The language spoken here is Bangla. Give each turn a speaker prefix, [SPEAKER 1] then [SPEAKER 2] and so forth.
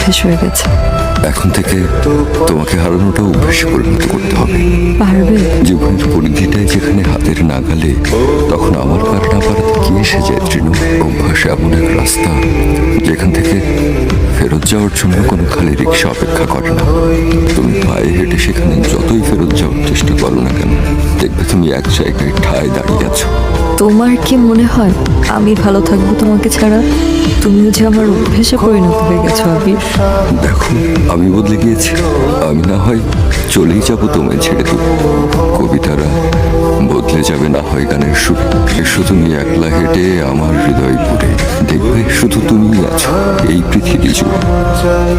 [SPEAKER 1] অভ্যেস হয়ে গেছে।
[SPEAKER 2] এখন থেকে তোমাকে হারানোটা অভ্যেসে পরিণত করতে হবে।
[SPEAKER 1] পারবে?
[SPEAKER 2] জীবনের পরিধিটাই যেখানে হাতের নাগালে, তখন আমার পার না পারাতে কি এসে যায় তৃণ? অভ্যাস এমন এক রাস্তা যেখান থেকে ফেরত যাওয়ার জন্য কোনো খালি রিক্সা অপেক্ষা করে না। তুমি পায়ে হেঁটে সেখানে যতই ফেরত যাওয়ার চেষ্টা করো না কেন, দেখবে তুমি এক জায়গায় ঠায় দাঁড়িয়ে আছো।
[SPEAKER 1] তোমার কি মনে হয় আমি ভালো থাকবো তোমাকে ছাড়া? তুমিও যে আমার অভ্যেসে পরিণত হয়ে গেছো আবির।
[SPEAKER 2] দেখো, আমি বদলে গিয়েছি। আমি না হয় চলেই যাবো তোমায় ছেড়ে দেবো। কবিতারা বদলে যাবে না হয় গানের সুর। এসো তুমি একলা হেঁটে আমার হৃদয় পুরে, দেখবে শুধু তুমিই আছো এই পৃথিবী জুড়ে।